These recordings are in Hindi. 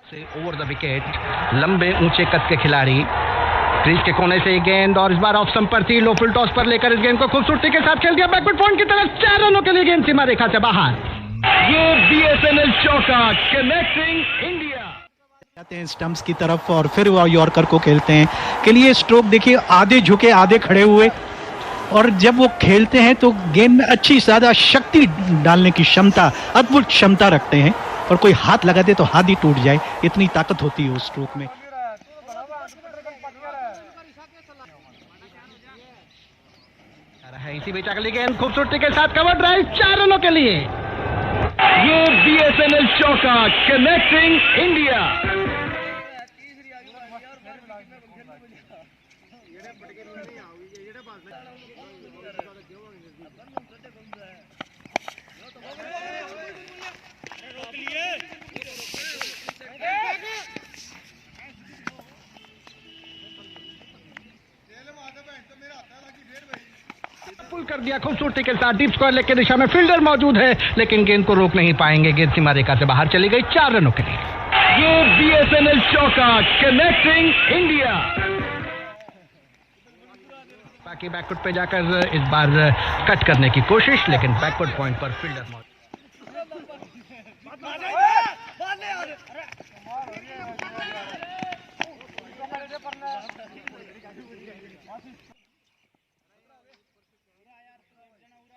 से ओवर द विकेट, लंबे ऊंचे कद के खिलाड़ी, क्रीज के कोने से गेंद और इस बार ऑफ स्टंप पर थी, लो फुल टॉस पर लेकर इस गेंद को खूबसूरती के साथ खेल दिया बैकवर्ड पॉइंट की तरफ, 4 रनों के लिए गेंद सीमा रेखा से बाहर। ये बीएसएनएल चौका, कनेक्टिंग इंडिया। जाते हैं स्टंप्स की तरफ और फिर वो यॉर्कर को खेलते हैं के लिए स्ट्रोक देखिए, आधे झुके आधे खड़े हुए, और जब वो खेलते हैं तो गेंद में अच्छी ज्यादा शक्ति डालने की क्षमता, अद्भुत क्षमता रखते हैं, और कोई हाथ लगा दे तो हाथ ही टूट जाए, इतनी ताकत होती है उस स्ट्रोक में। इसी बीच अगली गेंद खूबसूरती के साथ कवर ड्राइव, 4 रनों के लिए। ये बीएसएनएल चौका, कनेक्टिंग इंडिया। पुल कर दिया खूबसूरती के साथ, डीप स्क्वायर लेग की दिशा में फील्डर मौजूद है, लेकिन गेंद को रोक नहीं पाएंगे, गेंद सीमा रेखा से बाहर चली गई, 4 रनों के लिए। ये बीएसएनएल चौका, कनेक्टिंग इंडिया। बाकी बैकवर्ड पे जाकर इस बार कट करने की कोशिश, लेकिन बैकवर्ड पॉइंट पर फील्डर मौजूद।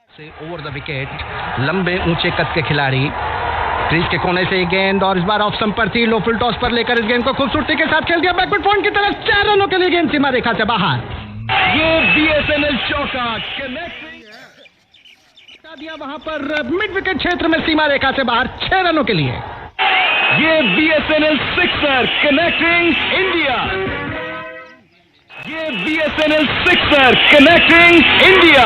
से ओवर द विकेट, लंबे ऊंचे कद के खिलाड़ी, क्रीज के कोने से गेंद और इस बार ऑफ स्टंप पर थी, लो फुल टॉस पर लेकर इस गेंद को खूबसूरती के साथ खेल दिया बैकवर्ड पॉइंट की तरफ, 4 रनों के लिए गेंद सीमा रेखा से बाहर। ये बीएसएनएल चौका, कनेक्टिंग दिया वहां पर मिड विकेट क्षेत्र में सीमा रेखा से बाहर, 6 रनों के लिए। ये बीएसएनएल सिक्सर, कनेक्टिंग इंडिया। ये बीएसएनएल सिक्सर, कनेक्टिंग इंडिया।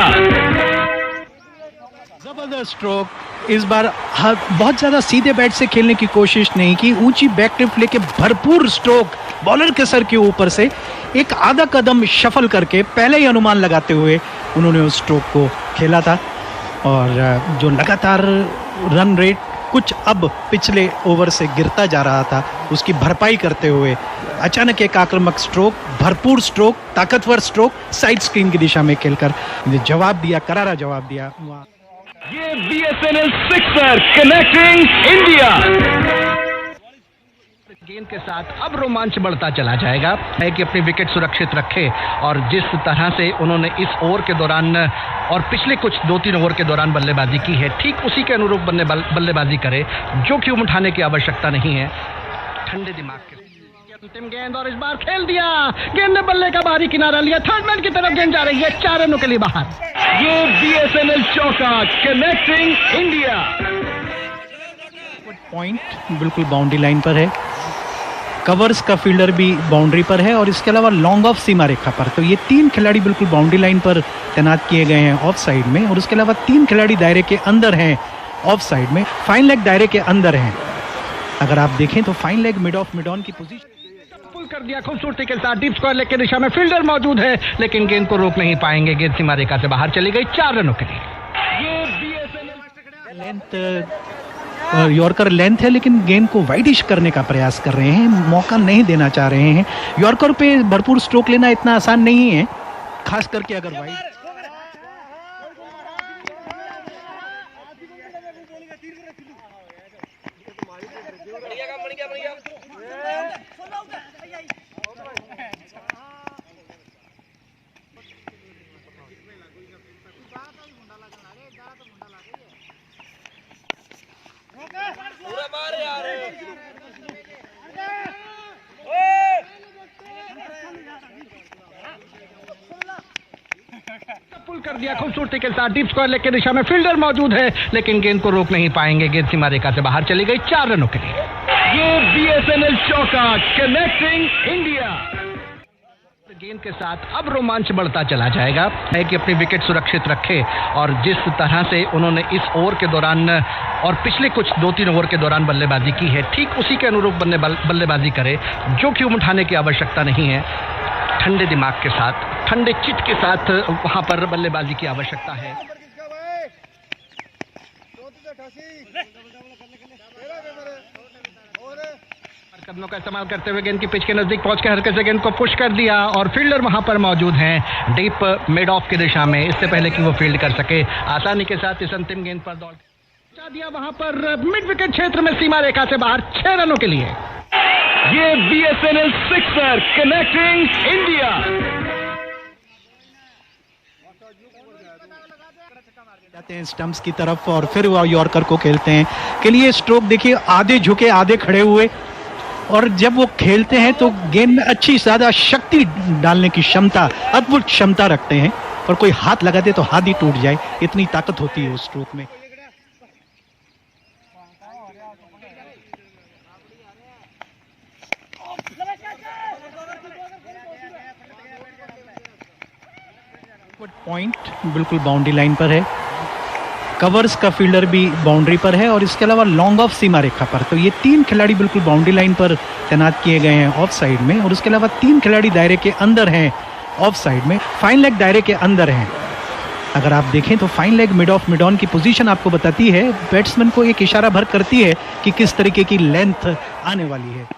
जबरदस्त स्ट्रोक, इस बार बहुत ज्यादा सीधे बैट से खेलने की कोशिश नहीं की, ऊंची बैक टिप लेके भरपूर स्ट्रोक बॉलर के सर के ऊपर से एक आधा कदम शफल करके पहले ही अनुमान लगाते हुए उन्होंने उस स्ट्रोक को खेला था, और जो लगातार रन रेट कुछ अब पिछले ओवर से गिरता जा रहा था, उसकी भरपाई करते हुए अचानक एक आक्रामक स्ट्रोक, भरपूर स्ट्रोक, ताकतवर स्ट्रोक साइड स्क्रीन की दिशा में खेलकर जवाब दिया, करारा जवाब दिया। ये बीएसएनएल सिक्सर, कनेक्टिंग इंडिया। गेंद के साथ अब रोमांच बढ़ता चला जाएगा, है कि अपनी विकेट सुरक्षित रखे, और जिस तरह से उन्होंने इस ओवर के दौरान और पिछले कुछ 2-3 ओवर के दौरान बल्लेबाजी की है, ठीक उसी के अनुरूप बल्लेबाजी करे, जो कि उठाने की आवश्यकता नहीं है, ठंडे दिमाग के। अंतिम गेंद और इस बार खेल दिया, गेंद ने बल्ले का बाहरी किनारा लिया, थर्ड मैन की तरफ गेंद जा रही है, 4 रनों के लिए बाहर। ये बीएसएनएल चौका, कनेक्टिंग इंडिया। पॉइंट बिल्कुल बाउंड्री लाइन पर है, कवर्स का फील्डर भी बाउंड्री पर है, और इसके अलावा लॉन्ग ऑफ सीमा रेखा पर, तो ये 3 खिलाड़ी बिल्कुल बाउंड्री लाइन पर तैनात किए गए हैं ऑफ साइड में, और उसके अलावा 3 खिलाड़ी दायरे के अंदर हैं ऑफ साइड में, फाइन लेग दायरे के अंदर हैं। अगर आप देखें तो fine leg mid of mid on की पोजीशन कर दिया खूबसूरती के साथ, डीप स्क्वायर लेग की दिशा में फील्डर मौजूद है, लेकिन गेंद को रोक नहीं पाएंगे, गेंद सीमा रेखा से बाहर चली गई, 4 रनों के लिए। ये बीएसएनएल लेंथ, यॉर्कर लेंथ है, लेकिन गेंद को वाइडिश करने का प्रयास कर रहे हैं, मौका नहीं देना चाह रहे हैं। यॉर्कर पे भरपूर स्ट्रोक लेना इतना आसान नहीं है, खास करके अगर वाइड। पुल कर दिया खूबसूरती के साथ, डीप स्क्वायर लेग की दिशा में फील्डर मौजूद है, लेकिन गेंद को रोक नहीं पाएंगे, गेंद सीमा रेखा से बाहर चली गई, 4 रनों के लिए। ये बीएसएनएल चौका, कनेक्टिंग इंडिया। गेंद के साथ अब रोमांच बढ़ता चला जाएगा, है कि अपनी विकेट सुरक्षित रखे, और जिस तरह से उन्होंने इस ओवर के दौरान और पिछले कुछ 2-3 ओवर के दौरान बल्लेबाजी की है, ठीक उसी के अनुरूप बल्लेबाजी करे, जो कि उठाने की आवश्यकता नहीं है, ठंडे दिमाग के साथ, ठंडे चित्त के साथ वहां पर बल्लेबाजी की आवश्यकता है। कदमों का इस्तेमाल करते हुए गेंद की पिच के नजदीक पहुंच के हल्के से गेंद को पुश कर दिया और फील्डर वहां पर मौजूद हैं डीप मिड ऑफ की दिशा में, इससे पहले कि वो फील्ड कर सके। आसानी के साथ इस अंतिम गेंद पर दौड़ पहुंचा दिया वहां पर मिड विकेट क्षेत्र में सीमा रेखा से बाहर 6 रनों के लिए। ये बीएसएनएल सिक्सर कनेक्टिंग इंडिया। जाते हैं स्टंप्स की तरफ और फिर वो यॉर्कर को खेलते हैं। के लिए स्ट्रोक देखिए, आधे झुके आधे खड़े हुए, और जब वो खेलते हैं तो गेंद में अच्छी ज्यादा शक्ति डालने की क्षमता, अद्भुत क्षमता रखते हैं, और कोई हाथ लगा दे तो हाथ ही टूट जाए, इतनी ताकत होती है उस स्ट्रोक में। पॉइंट बिल्कुल बाउंड्री लाइन पर है, कवर्स का फील्डर भी बाउंड्री पर है, और इसके अलावा लॉन्ग ऑफ सीमा रेखा पर। तो ये 3 खिलाड़ी बिल्कुल बाउंड्री लाइन पर तैनात किए गए हैं ऑफ साइड में, और उसके अलावा 3 खिलाड़ी दायरे के अंदर हैं ऑफ साइड में। फाइन लेग दायरे के अंदर हैं। अगर आप देखें तो fine leg mid of mid on की पोजीशन आपको बताती है, बैट्समैन को एक इशारा भर करती है कि किस तरीके की लेंथ आने वाली है।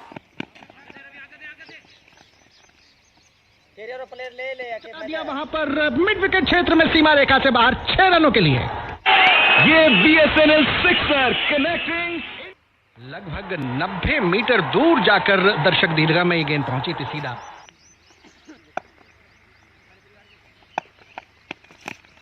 वहां पर मिड विकेट क्षेत्र में सीमा रेखा से बाहर 6 रनों के लिए। ये बीएसएनएल सिक्सर कनेक्टिंग। लगभग 90 मीटर दूर जाकर दर्शक दीर्घा में ये गेंद पहुंची थी सीधा।